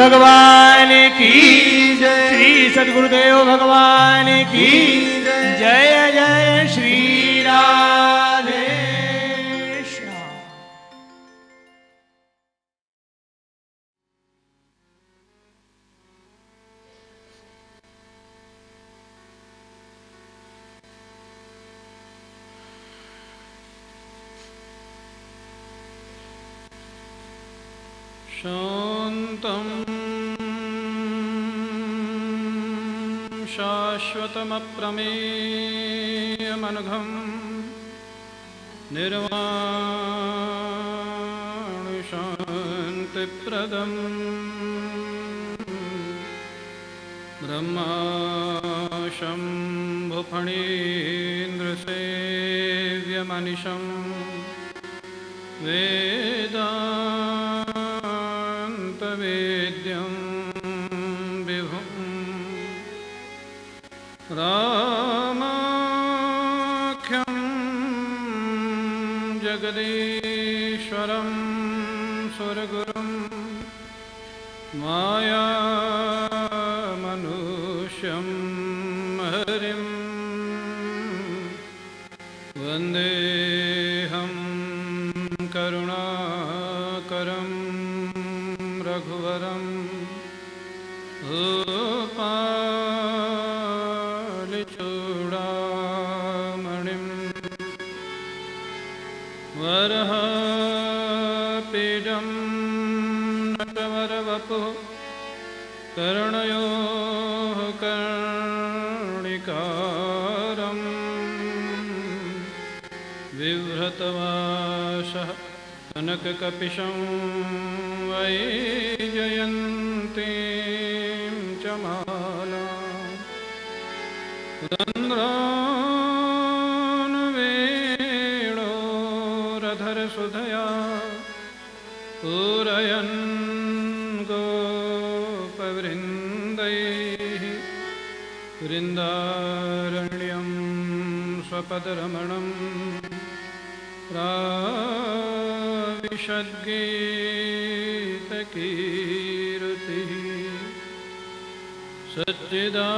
भगवान की जय। श्री सद्गुरुदेव भगवान की जय। जय जय श्री राधे श्याम। शान्तं शाश्वतमप्रमेयमनघं निर्वाणशान्तिप्रदं ब्रह्मा शम्भुफणीन्द्रसेव्यमनिशं वेदान्तवेद्यं विभुं रामाख्यं जगदीश्वरं सुरगुरुं मायामनुष्यं हरिं वन्देऽहं करुणाकरं रघुवरं भूपालचूडामणिं वरहापीडं नटवरवपुः कर्णयोः कर्णिकारं बिभ्रतवासः कनककपिशं वैजयन्तीं च मालां रन्ध्रानुवेणोरधरसुधया पूरयन् गोपवृन्दैः वृन्दारण्यं स्वपदरमणं प्राविशद्गीतकीर्तिः सच्चिदानन्दरूपाय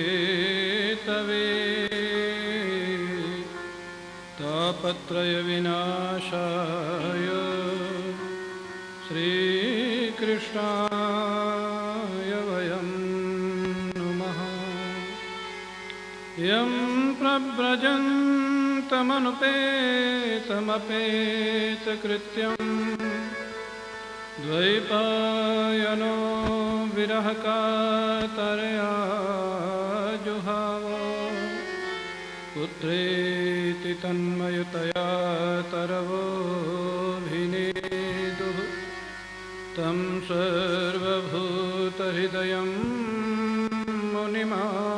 विश्वोत्पत्त्यादिहेतवे तापत्रयविनाशाय श्रीकृष्णाय वयं नुमः। यं प्रव्रजन्तमनुपेतमपेतकृत्यं द्वैपायनो विरहकातरया जुहाव पुत्रेति तन्मयतया तरवोऽभिनेदुः तं सर्वभूतहृदयं मुनिमानतोऽस्मि।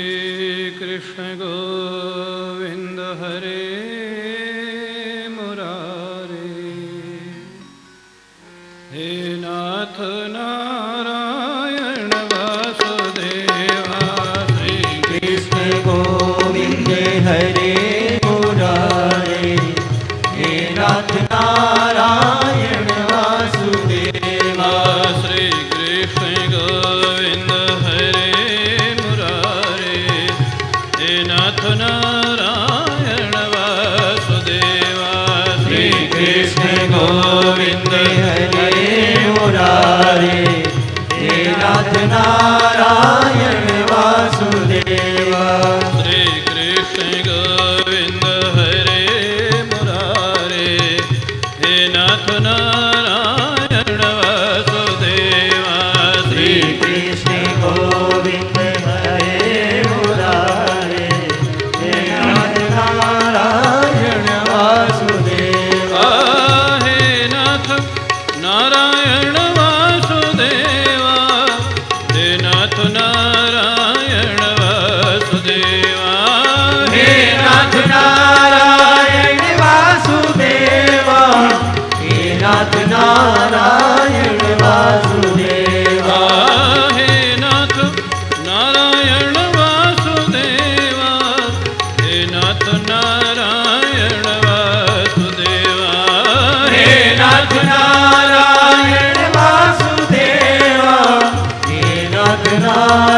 श्रीकृष्ण गोविन्द हरे मुरारे, हे नाथ नारायण वासुदेवा। श्रीकृष्ण गोविन्द हरे मुरारे, हे नाथ नारायण वासुदेवा। श्रीकृष्ण गोविन्द हरे मुरारे, हे नाथ नारायण वासुदेवा। श्रीकृष्ण गोविन्द हरे मुरारे,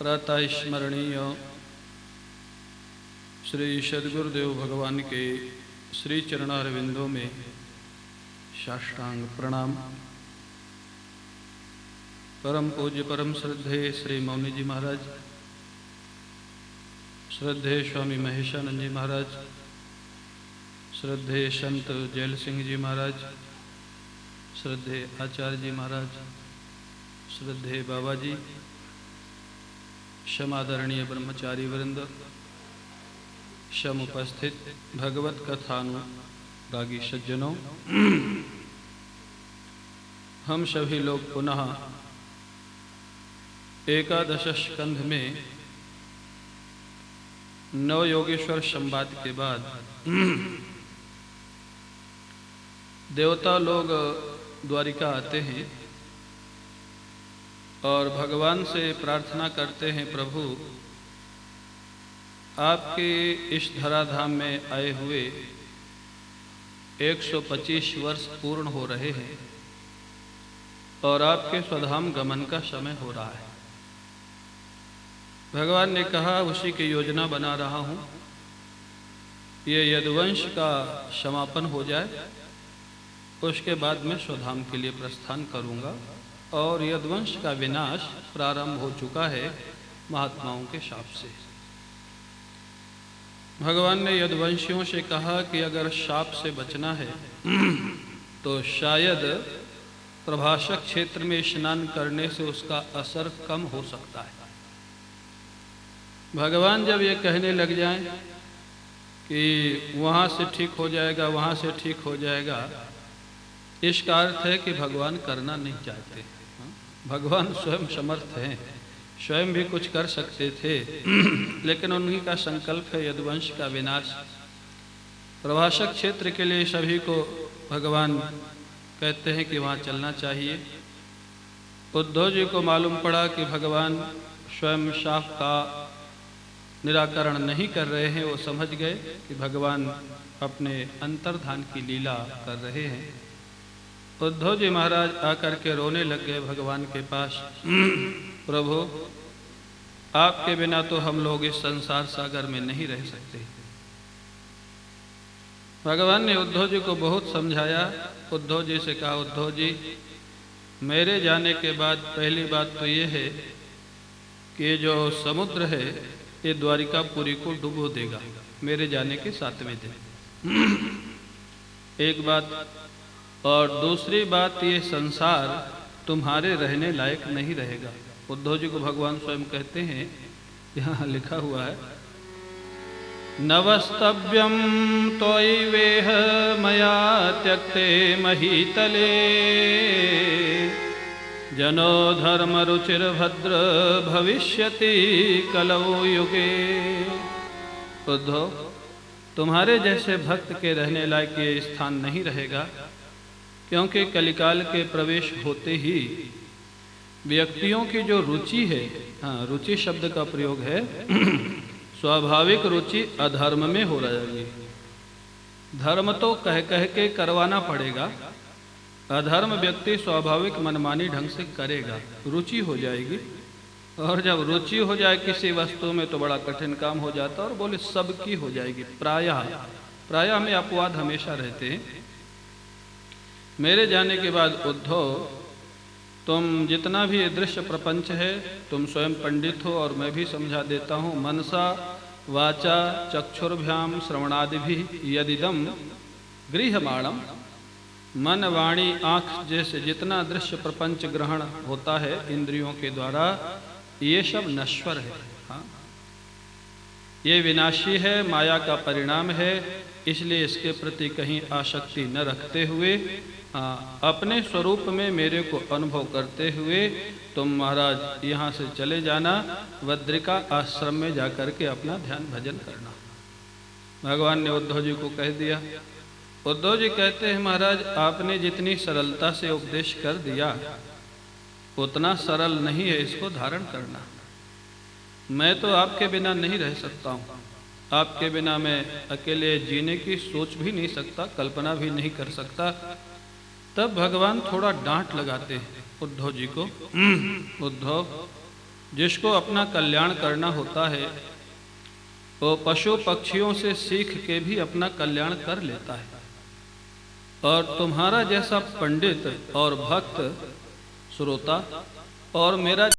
प्रातः स्मरणीय श्री सद्गुरुदेव भगवान के श्री चरणारविंदों में साष्टांग प्रणाम। परम पूज्य परम श्रद्धेय श्री मौनी जी महाराज, श्रद्धेय स्वामी महेशानंद जी महाराज, श्रद्धेय संत जैल सिंह जी महाराज, श्रद्धेय आचार्य जी महाराज, श्रद्धेय बाबा जी, क्षमादरणीय ब्रह्मचारी वृंद, समुपस्थित भगवत कथानुरागी सज्जनों, हम सभी लोग पुनः एकादश स्कंध में नव योगेश्वर संवाद के बाद देवता लोग द्वारिका आते हैं और भगवान से प्रार्थना करते हैं, प्रभु आपके इस धराधाम में आए हुए 125 वर्ष पूर्ण हो रहे हैं और आपके स्वधाम गमन का समय हो रहा है। भगवान ने कहा उसी की योजना बना रहा हूँ, ये यदुवंश का समापन हो जाए उसके बाद मैं स्वधाम के लिए प्रस्थान करूँगा और यदुवंश का विनाश प्रारंभ हो चुका है महात्माओं के शाप से। भगवान ने यदुवंशियों से कहा कि अगर शाप से बचना है तो शायद प्रभाषक क्षेत्र में स्नान करने से उसका असर कम हो सकता है। भगवान जब ये कहने लग जाएं कि वहाँ से ठीक हो जाएगा, वहाँ से ठीक हो जाएगा, इसका अर्थ है कि भगवान करना नहीं चाहते। भगवान स्वयं समर्थ हैं, स्वयं भी कुछ कर सकते थे, लेकिन उन्हीं का संकल्प है यदुवंश का विनाश। प्रभाषक क्षेत्र के लिए सभी को भगवान कहते हैं कि वहाँ चलना चाहिए। उद्धव जी को मालूम पड़ा कि भगवान स्वयं शाप का निराकरण नहीं कर रहे हैं, वो समझ गए कि भगवान अपने अंतर्धान की लीला कर रहे हैं। उद्धव जी महाराज आकर के रोने लग गए भगवान के पास, प्रभु आपके बिना तो हम लोग इस संसार सागर में नहीं रह सकते। भगवान ने उद्धव जी को बहुत समझाया। उद्धव जी से कहा, उद्धव जी मेरे जाने के बाद पहली बात तो ये है कि ये जो समुद्र है ये द्वारिकापुरी को डुबो देगा मेरे जाने के 7वें दिन, एक बात। और दूसरी बात, ये संसार तुम्हारे रहने लायक नहीं रहेगा। उद्धव जी को भगवान स्वयं कहते हैं, यहाँ लिखा हुआ है, नवस्तव्यम त्वयिवेह मया त्यक्ते महीतले जनो धर्म रुचिर भद्र भविष्यति कलौ युगे। उद्धव तुम्हारे जैसे भक्त के रहने लायक ये स्थान नहीं रहेगा, क्योंकि कलिकाल के प्रवेश होते ही व्यक्तियों की जो रुचि है, हाँ रुचि शब्द का प्रयोग है, स्वाभाविक रुचि अधर्म में हो जाएगी। धर्म तो कह कह के करवाना पड़ेगा, अधर्म व्यक्ति स्वाभाविक मनमानी ढंग से करेगा, रुचि हो जाएगी। और जब रुचि हो जाए किसी वस्तु में तो बड़ा कठिन काम हो जाता है, और बोले सबकी हो जाएगी। प्रायः में अपवाद हमेशा रहते हैं। मेरे जाने के बाद उद्धव तुम जितना भी दृश्य प्रपंच है, तुम स्वयं पंडित हो और मैं भी समझा देता हूँ, मनसा वाचा चक्षुर्भ्याम श्रवणादिभि यदिदम गृह्यमाणम, मन वाणी आँख जैसे जितना दृश्य प्रपंच ग्रहण होता है इंद्रियों के द्वारा, ये सब नश्वर है। हाँ, ये विनाशी है, माया का परिणाम है, इसलिए इसके प्रति कहीं आसक्ति न रखते हुए अपने स्वरूप में मेरे को अनुभव करते हुए तुम महाराज यहाँ से चले जाना, वद्रिका आश्रम में जाकर के अपना ध्यान भजन करना। भगवान ने उद्धव जी को कह दिया। उद्धव जी कहते हैं, महाराज आपने जितनी सरलता से उपदेश कर दिया उतना सरल नहीं है इसको धारण करना। मैं तो आपके बिना नहीं रह सकता हूँ, आपके बिना मैं अकेले जीने की सोच भी नहीं सकता, कल्पना भी नहीं कर सकता। तब भगवान थोड़ा डांट लगाते हैं उद्धव जी को, उद्धव जिसको अपना कल्याण करना होता है वो पशु पक्षियों से सीख के भी अपना कल्याण कर लेता है। और तुम्हारा जैसा पंडित और भक्त श्रोता और मेरा